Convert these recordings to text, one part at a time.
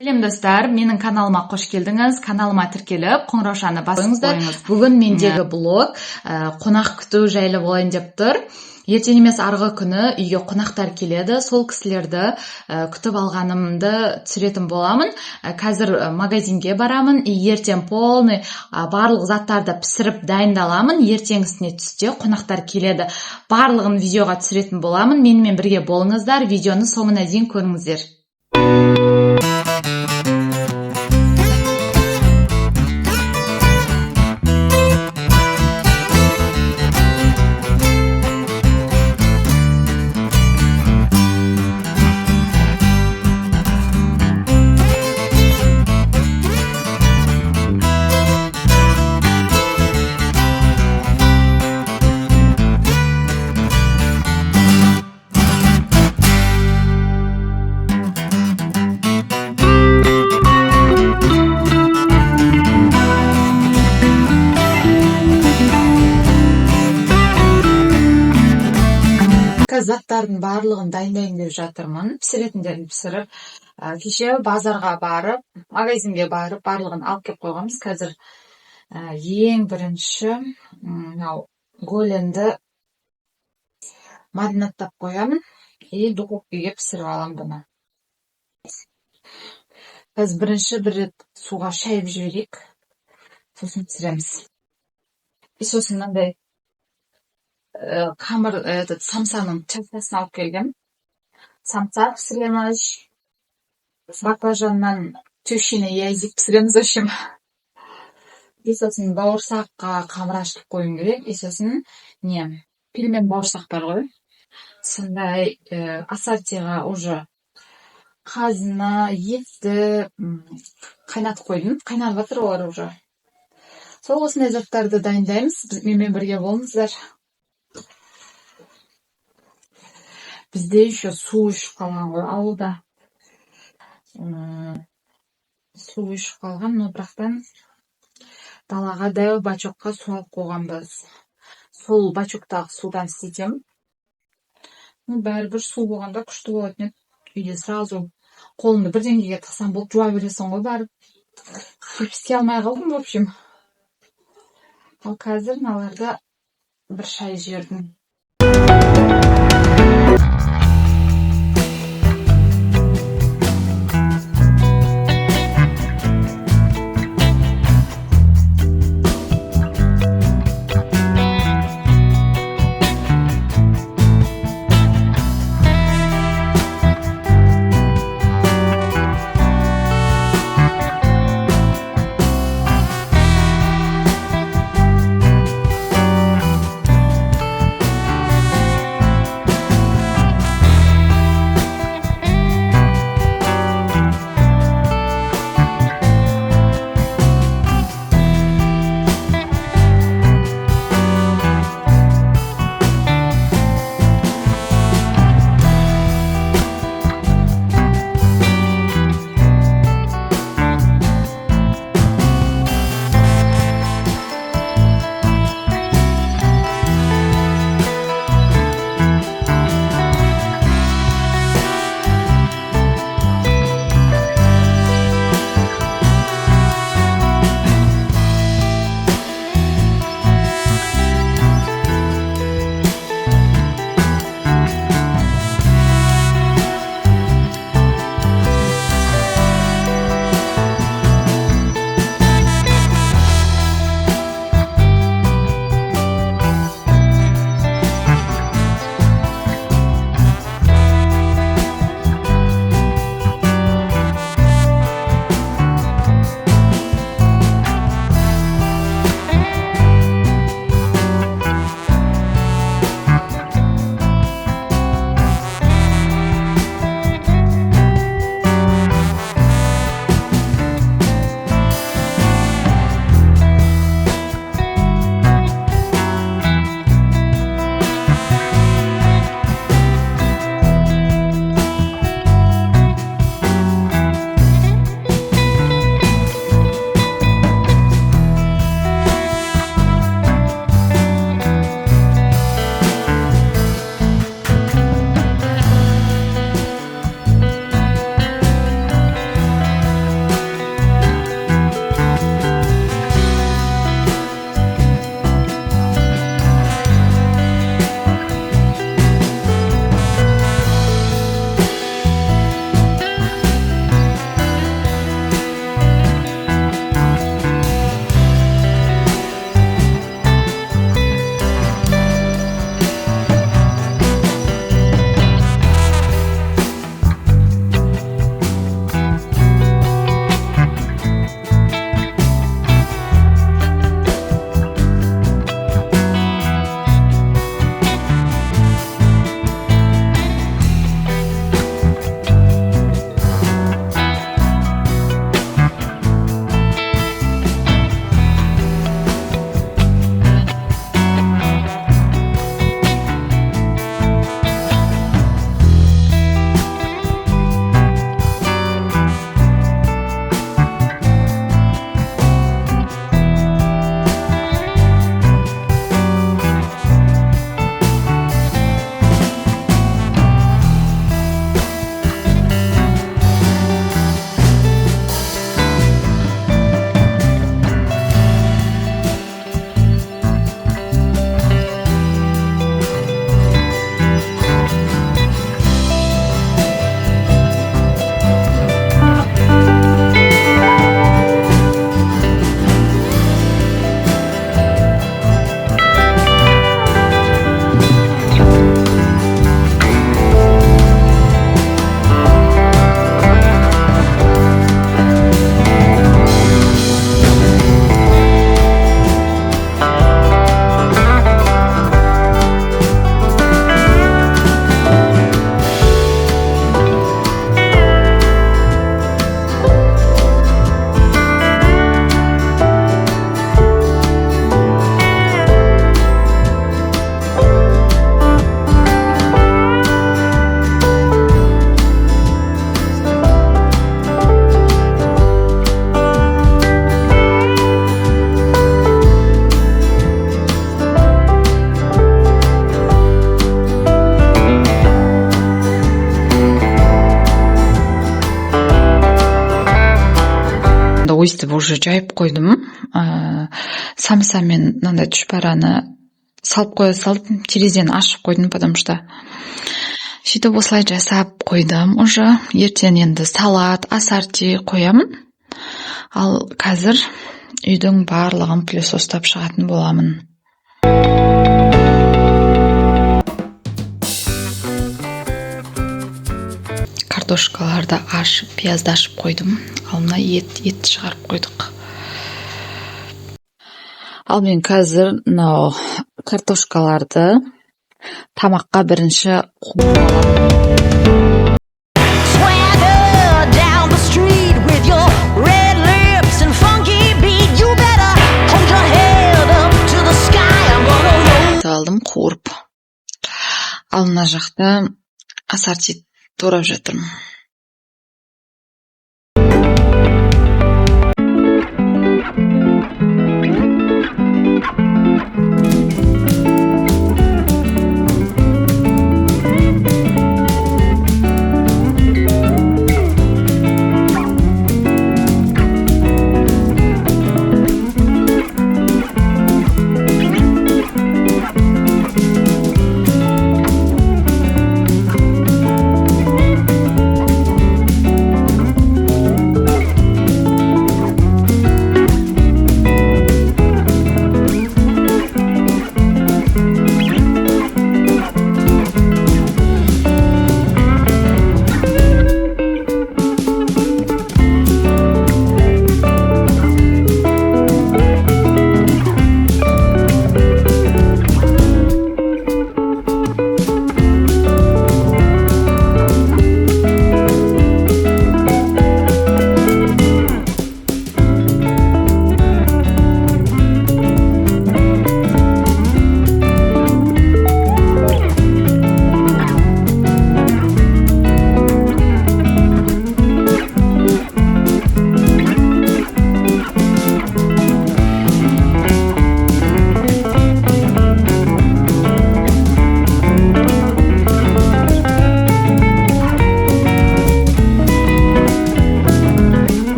Сәлем достар, менің каналыма қош келдіңіз. Каналыма тіркеліп, қоңыраушаны басыңыздар. Бүгін мендегі блог қонақ күту жайлы болайын деп тұр. Ертең емес арғы күні үйге қонақтар келеді. Сол кісілерді күтіп алғанымды түсіретін боламын. Қазір магазинге барамын. Ертең полный барлық заттарды пісіріп дайындаламын. Ертеңгісіне түсте қонақтар келеді. Барлығын видеоға түсіретін боламын. Менімен бірге болыңыздар. Видеоны соңына дейін көріңіздер. Заттардың барлығын дайындайын деп жатырмын. Пісіретіндерін пісіріп, кеше базарға барып, магазинге барып, барлығын алып келіп қойғанбыз. Қазір ең бірінші голенді маринадтап қоямын и духовкаға пісіріп аламын бұны. Біз бірінші бір рет суға шайып жіберейік, сосын пісіреміз. И сосын мынандай қамыр, самсаның частасын алып келгем. Самса пісіреміз. Баклажаннан тещиный язик пісіреміз, в общем. И сосын бауырсаққа қамыр ашытып қоюым керек. И сосын пельмен бауырсақ бар ғой. Сондай ассортиға уже қазына, етті қайнатып қойдым. Қайнап жатыр олар уже. Сол осындай заттарды дайындаймыз. Менімен бірге болыңыздар. Бізде еще су ішіп қалған ғой, ауылда. Су ішіп қалған, но бірақтан далаға дәу бачокқа су алып қойғанбыз. Сол бачоктағы судан істетем. Бәрібір су болғанда күшті болатын еді. Үйде сразу қолымды бірдеңеге тықсам болып жуа бересің ғой барып. Істей алмай қалдым, в общем. Ал қазір мыналарда бір шай жібердім. өйстіп уже жайып қойдым. Самса мен мынандай түшпәраны салып қоя салдым, терезені ашып қойдым, потому что сөйтіп осылай жасап қойдым. Уже ертең енді салат, ассорти қоямын. Ал қазір үйдің барлығын пылесостап шығатын боламын. Картошкаларды ашып, пиязды ашып қойдым. Ал мына ет шығарып қойдық. Ал мен қазір мынау картошкаларды тамаққа бірінші қуып аламын. Алдым қуырып. Ал мына жақта ассорти турап жатырмын.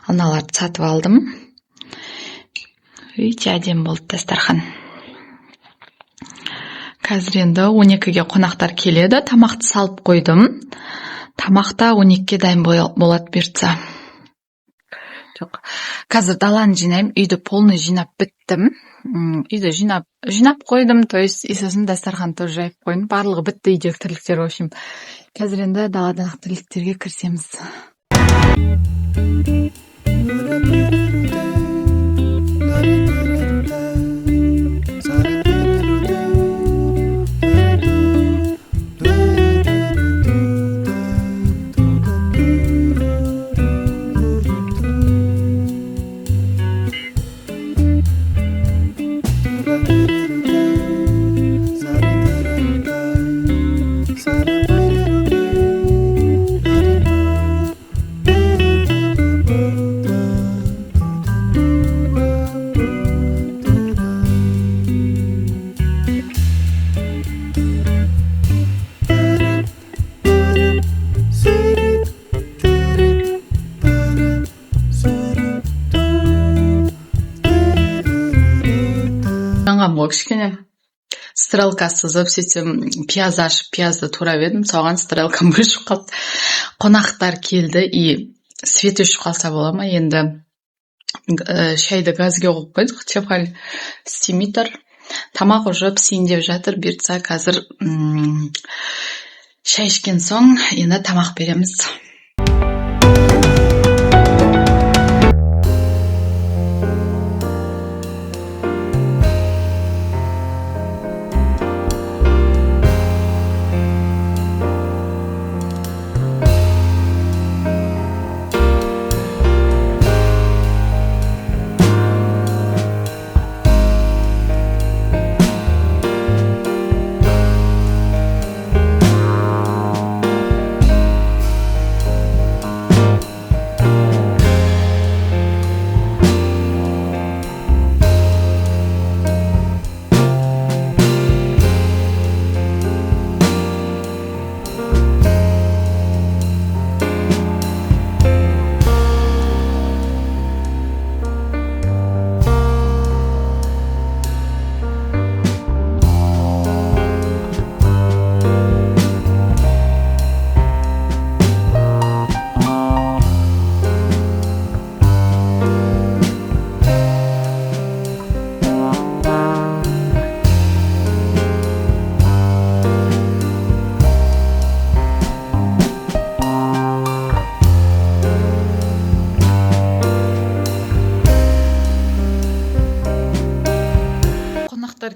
Аналарды сатып алдым. Өте әдемі болды дастархан. Қазір енді 12-ге қонақтар келеді. Тамақты салып қойдым. Тамақта 12-ге дайын болады бұйыртса. Жоқ. Қазір даланы жинаймын. Үйді полный жинап біттім. Үйді жинап қойдым. То есть, исосын дастархан тоже жайып қойдым. Барлығы бітті үйдегі тірліктер. В общем, қазір енді даладағы тірліктерге кірісеміз. ғой кішкене. Стрелка сызып, сөйтсем пияз ашып, пиязды турап едім, соған стрелкам өшіп қалды. Қонақтар келді, и свет өшіп қалса бола ма? Енді шайды газге қойып қойдық, чепхаль істемей тұр. Тамақ уже пісейін деп жатыр, бұйыртса қазір шай ішкен соң енді тамақ береміз.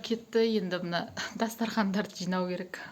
Кетті, енді мына дастархандарды жинау керек.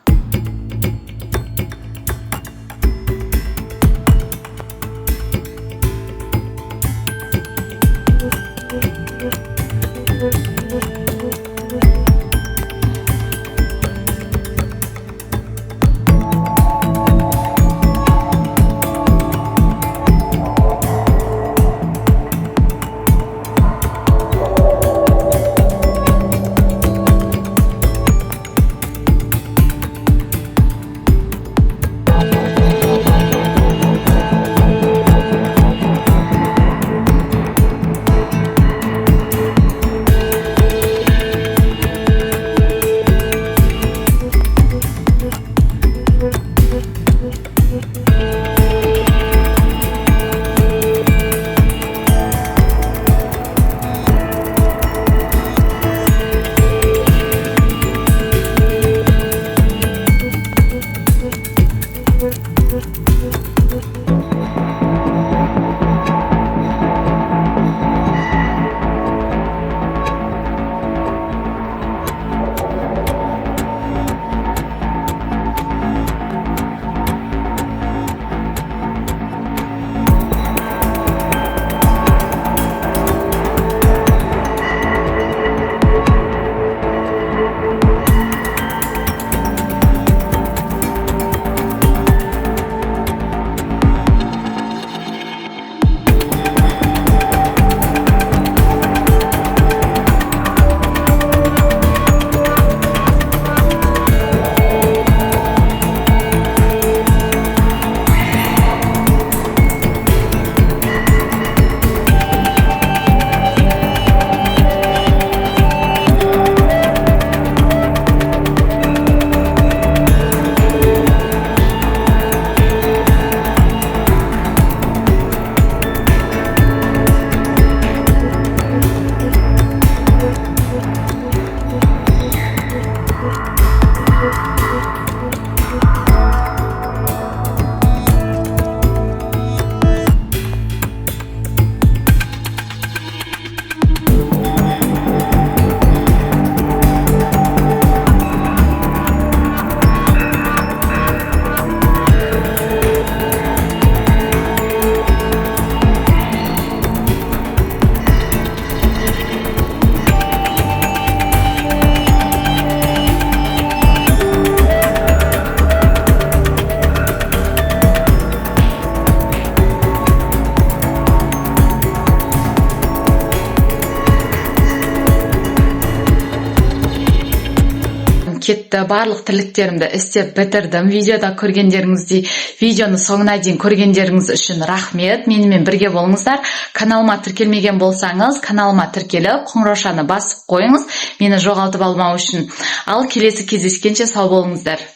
кетті. Барлық тірліктерімді істеп бітірдім. Видеода көргендеріңіздей, видеоны соңына дейін көргендеріңіз үшін рахмет. Менімен бірге болыңыздар. Каналыма тіркелмеген болсаңыз, каналыма тіркеліп, қоңыраушаны басып қойыңыз, мені жоғалтып алмау үшін. Ал келесі кездескенше сау болыңыздар.